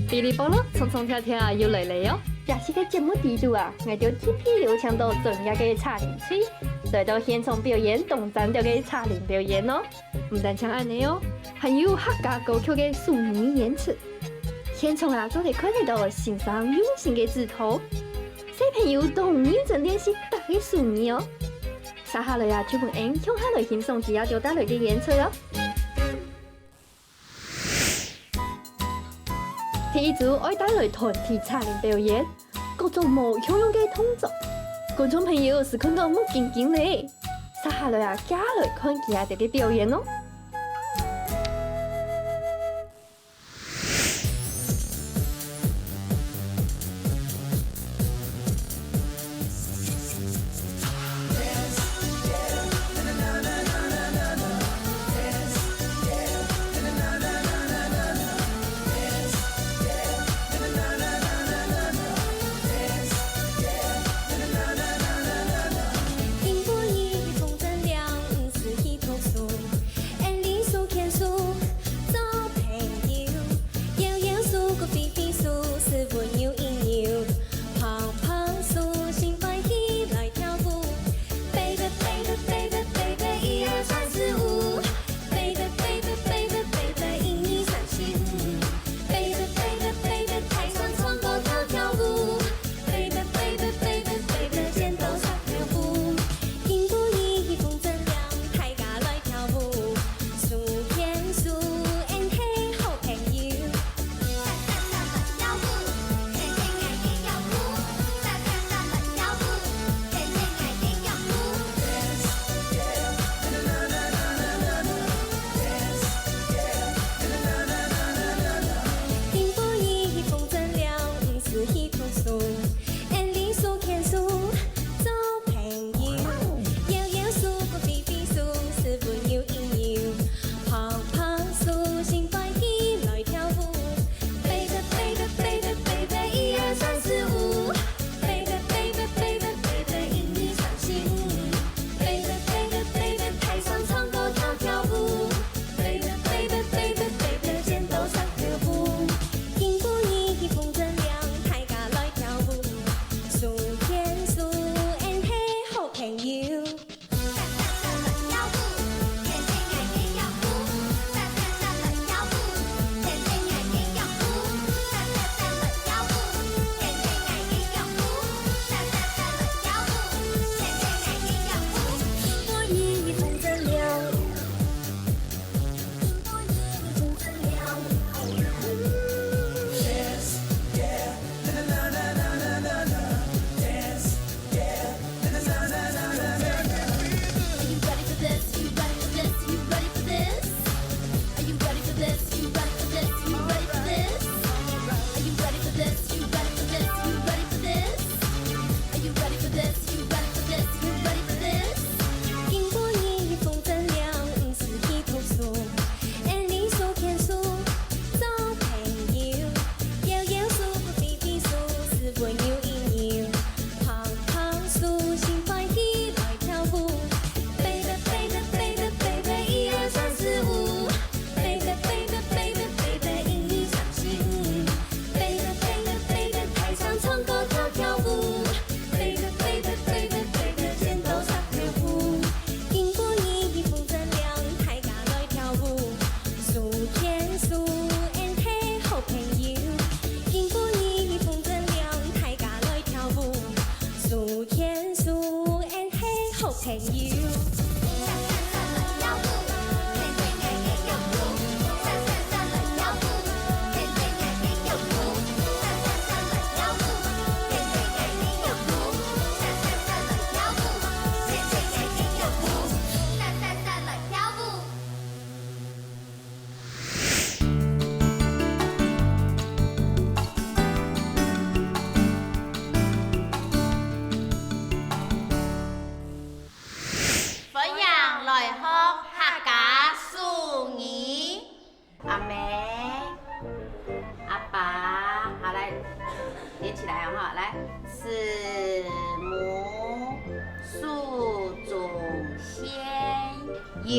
哔哩啵咯，冲冲跳跳又来了哟！这是个节目地图啊，我就天天流畅到专业嘅茶林吹，再到现场表演动站着嘅茶林表演哦。唔但像安尼哦，还有客家歌曲嘅素语演出，现场啊都可以看得到欣赏用心嘅指头，小朋友都认真练习打嘅素语哦。接下来啊，就本演向下来欣赏只要就带来嘅演出咯。第一组爱带来团体茶林表演，各种无相用嘅动作，观众朋友是看到目炯炯嘞。接下来啊，加来看其他嘅表演哦。听过一风正凉，是一头树。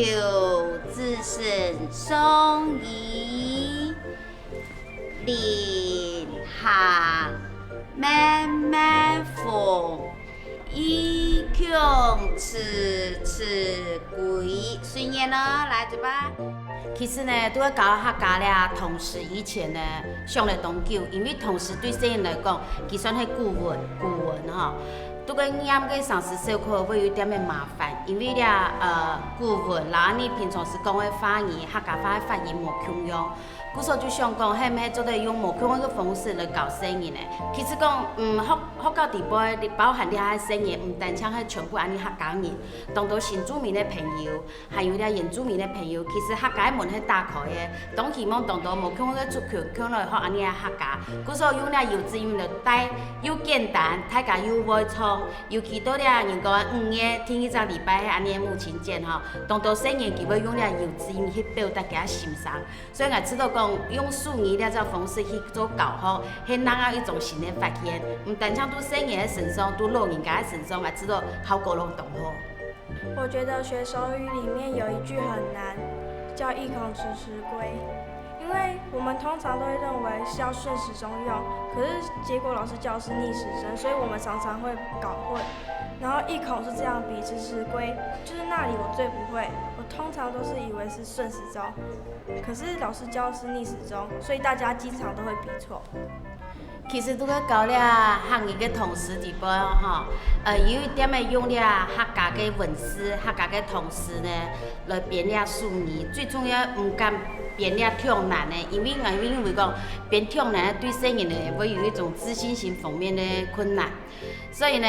有子孙送医，林行慢慢风，一穷迟迟归。顺眼了，来嘴巴。其实呢，拄要教客家咧，同时以前呢上了长久，因为同时对细人来讲，其算系古文吼。拄过念个上师授课会有点仔麻烦，因为咧古文，然后你平常时讲的方言，客家话的发音无共用。故所就想讲，迄咩做得用无共用个方式来教细人呢？其实讲，学到地步，包含了遐细人，唔单像迄全部安尼客家人，当到新住民的朋友，还有了原住民的朋友，其实客家门迄打开的，当希望当到无共用个出去，共来学安尼客家。故所用了幼稚园就带又简单，大家又会创，尤其到了人讲5月听一个礼拜安尼母亲节吼，当到细人佢要用了幼稚园去表达佢欣赏，所以我知道讲。用数语了这方式去做教学，是咱一种新的发现。唔单像对细人的身上，对老人家的身上，也知道效果拢同好。我觉得学手语里面有一句很难，叫一孔迟迟归。因为我们通常都会认为是要顺时钟用，可是结果老师教的是逆时针，所以我们常常会搞混。然后一孔是这样比，迟迟归就是那里我最不会，我通常都是以为是顺时钟，可是老师教的是逆时钟，所以大家经常都会比错。其实拄个教了汉语的同时地步吼，有一点会用了客家的文字、客家的同时呢，来编了数语。最重要唔敢编了太难的，因为我认为讲编太难对细人呢会有一种自信心方面的困难，所以呢。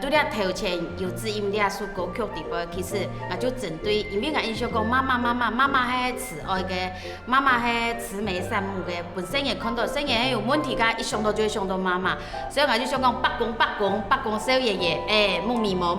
除了头前幼稚音了所歌曲地步，其实我就针对，因为我印象讲妈妈系慈爱的，妈妈系慈眉善目的，本身也看到细人有问题噶，一想到就会想到妈妈，所以我就想讲八公小爷爷，木米毛，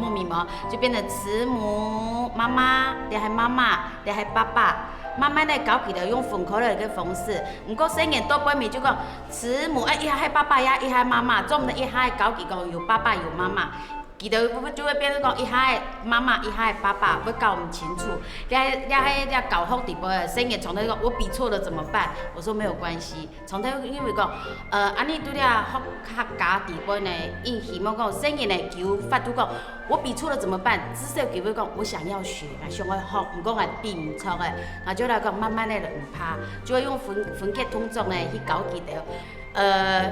就变成慈母妈妈，你系妈妈，你系爸爸。慢慢来教佢哋用分开来嘅方式，唔过细人到背面就讲慈母，一下系爸爸呀，一下妈妈，总唔得一下教佢讲有爸爸有妈妈，佢哋就会变成讲一下系妈妈，一下系爸爸，会搞唔清楚。你喺教学地步，细人从头讲我比错了怎么办？我说没有关系，从头因为讲，安尼对了学客家地步呢，因希望讲细人呢求法度讲。我比错了怎么办？至少佢会讲，我想要学，想要学，唔讲系比唔错嘅，那就来讲慢慢咧就唔怕，就会用分割动作呢去教佢哋。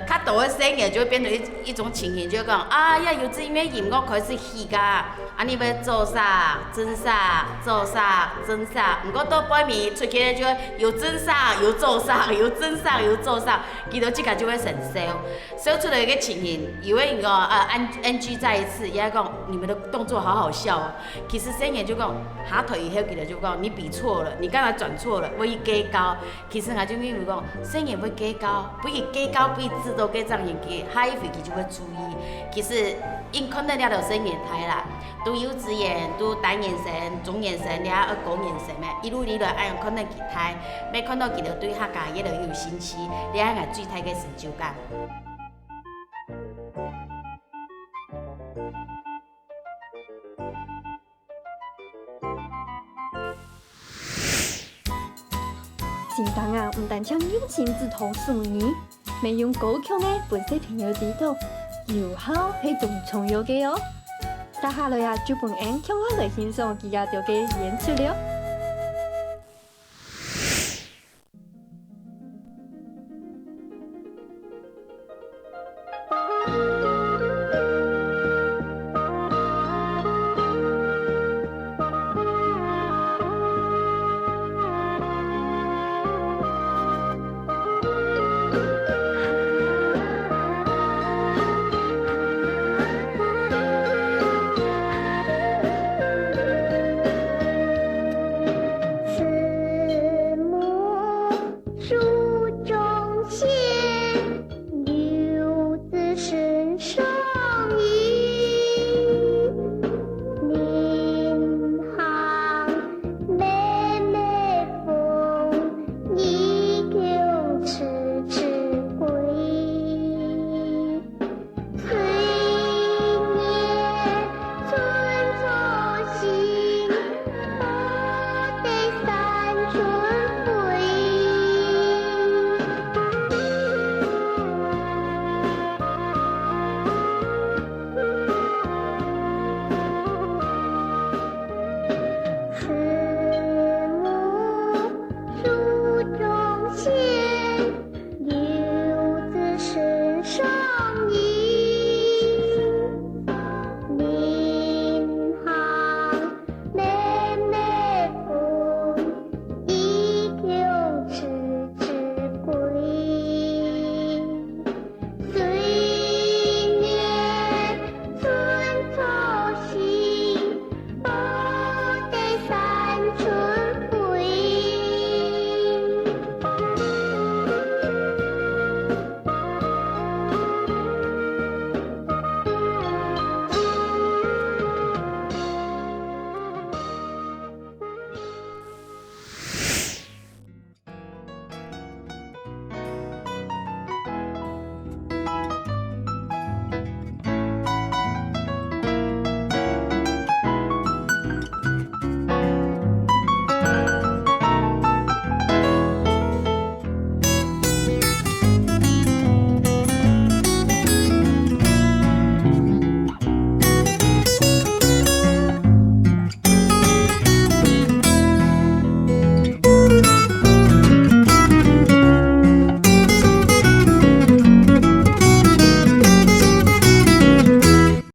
较大嘅细人就会变成一种情形，就会讲啊呀，幼稚园嘅音乐开始起噶，安尼要做啥，整啥，做啥，整啥。唔过到背面出去咧就会又整啥，又做啥，又整啥，又做啥，佢到即个就会成烧，烧出来嘅情形，以为个NG 再一次，也讲你们的动作好好笑哦。其实细人就讲下腿以后，佢就讲你比错了，你刚才转错了，我要加高。其实我就认为讲，细人要加高，不要加高。比知道嘅张人嘅，下一回佢就会注意。其实因可能了就细年睇啦，读幼稚园、读单眼神、中眼神，了高眼神咩，一路嚟按样可能佢睇，每看到佢就对客家嘢就有兴趣，你系我最大嘅成就感。现当啊，唔但唱用亲自投数语，咪用歌曲呢，本小朋友知道，有效係仲重要嘅哦。接下來啊，就本人向我嚟欣賞佢嘅條嘅演出了。